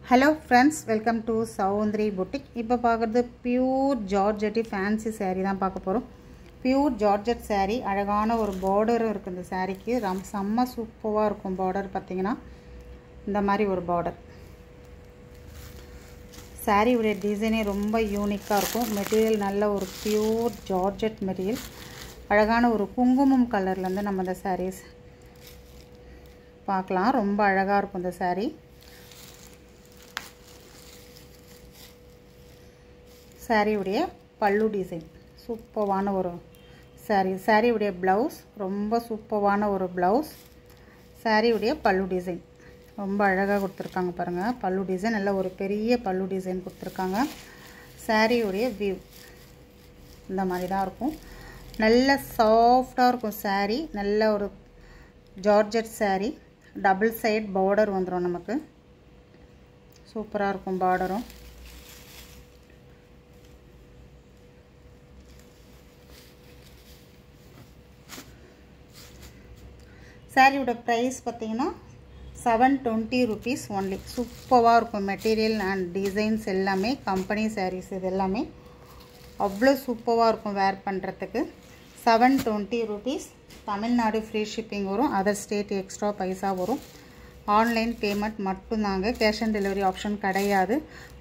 Hello friends, welcome to Soundri Boutique. இப்போ பார்க்குறது pure georgette fancy saree தான் பார்க்க போகிறோம். பியூர் ஜார்ஜெட் saree, அழகான ஒரு பார்டரும் இருக்குது இந்த சாரீக்கு. செம்ம சூப்பராக இருக்கும் பார்டர். பார்த்தீங்கன்னா இந்த மாதிரி ஒரு பார்டர். சாரியுடைய டிசைனே ரொம்ப யூனிக்காக இருக்கும். மெட்டீரியல் நல்ல ஒரு பியூர் ஜார்ஜெட் மெட்டீரியல். அழகான ஒரு குங்குமம் கலர்லேருந்து நம்ம இந்த sarees பார்க்கலாம். ரொம்ப அழகாக இருக்கும் இந்த saree. சாரியுடைய பல்லு டிசைன் சூப்பரான ஒரு சாரியுடைய ப்ளவுஸ் ரொம்ப சூப்பரான ஒரு ப்ளவுஸ். சாரியுடைய பல்லு டிசைன் ரொம்ப அழகாக கொடுத்துருக்காங்க பாருங்கள். பல்லு டிசைன் நல்ல ஒரு பெரிய பல்லு டிசைன் கொடுத்துருக்காங்க. சாரியுடைய வியூ இந்த மாதிரி தான் இருக்கும். நல்ல சாஃப்டாக இருக்கும் சாரீ. நல்ல ஒரு georgette sari. Double side border வந்துடும் நமக்கு. சூப்பராக இருக்கும் பார்டரும். சாரியோட ப்ரைஸ் பார்த்தீங்கன்னா 720 rupees ஒன்லி. சூப்பராக இருக்கும் மெட்டீரியல் அண்ட் டிசைன்ஸ் எல்லாமே. கம்பெனி சாரீஸ் இது எல்லாமே அவ்வளோ சூப்பராக இருக்கும் வேர் பண்ணுறதுக்கு. 720 rupees. தமிழ்நாடு ஃப்ரீ ஷிப்பிங் வரும். அதர் ஸ்டேட் எக்ஸ்ட்ரா பைசா வரும். ஆன்லைன் பேமெண்ட் மட்டும்தாங்க. கேஷ் ஆன் டெலிவரி ஆப்ஷன் கிடையாது.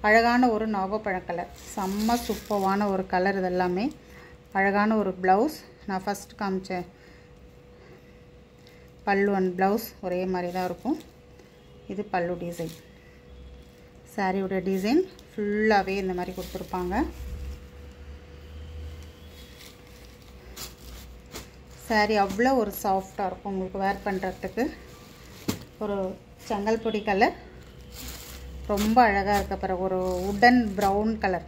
அழகான ஒரு நாகப்பழம் கலர். செம்ம சூப்பரான ஒரு கலர். இது எல்லாமே அழகான ஒரு ப்ளவுஸ். நான் ஃபஸ்ட் காமிச்சேன் பல்லு அண்ட் ப்ளவுஸ் ஒரே மாதிரி தான் இருக்கும். இது பல்லு டிசைன். சாரியோட டிசைன் ஃபுல்லாகவே இந்த மாதிரி கொடுத்துருப்பாங்க. சாரி அவ்வளோ ஒரு சாஃப்டாக இருக்கும் உங்களுக்கு வேர் பண்ணுறதுக்கு. ஒரு செங்கல்பொடி கலர் ரொம்ப அழகாக இருக்க பிறகு ஒரு உட்டன் ப்ரௌன் கலர்.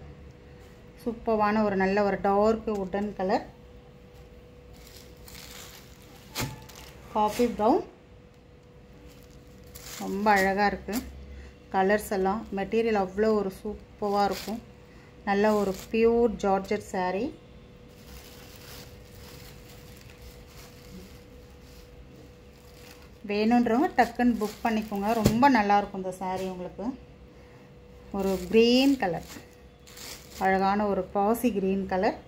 சூப்பரான ஒரு நல்ல ஒரு dark wooden colour. Coffee brown ரொம்ப அழகாக இருக்குது கலர்ஸ் எல்லாம். மெட்டீரியல் அவ்வளோ ஒரு சூப்பராக இருக்கும். நல்ல ஒரு பியூர் ஜார்ஜெட் சாரீ. வேணுன்றவங்க டக்குன்னு புக் பண்ணிக்கோங்க. ரொம்ப நல்லாயிருக்கும் இந்த சாரீ உங்களுக்கு. ஒரு க்ரீன் கலர். அழகான ஒரு பாசி க்ரீன் கலர்.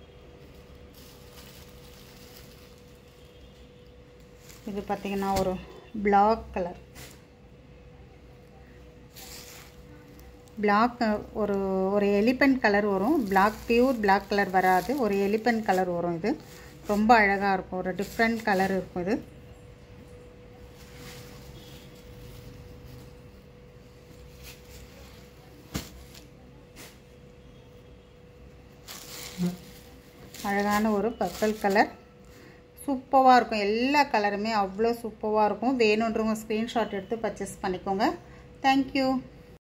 இது பார்த்திங்கன்னா ஒரு பிளாக் கலர். பிளாக் ஒரு எலிபென்ட் கலர் வரும். பிளாக் பியூர் பிளாக் கலர் வராது. ஒரு எலிபென்ட் கலர் வரும். இது ரொம்ப அழகாக இருக்கும். ஒரு டிஃப்ரெண்ட் கலர் இருக்கும் இது. அழகான ஒரு பர்பிள் கலர். சூப்பராக இருக்கும். எல்லா கலருமே அவ்வளோ சூப்பராக இருக்கும். வேணுன்றவங்க ஸ்க்ரீன்ஷாட் எடுத்து பர்ச்சேஸ் பண்ணிக்கோங்க. தேங்க்யூ.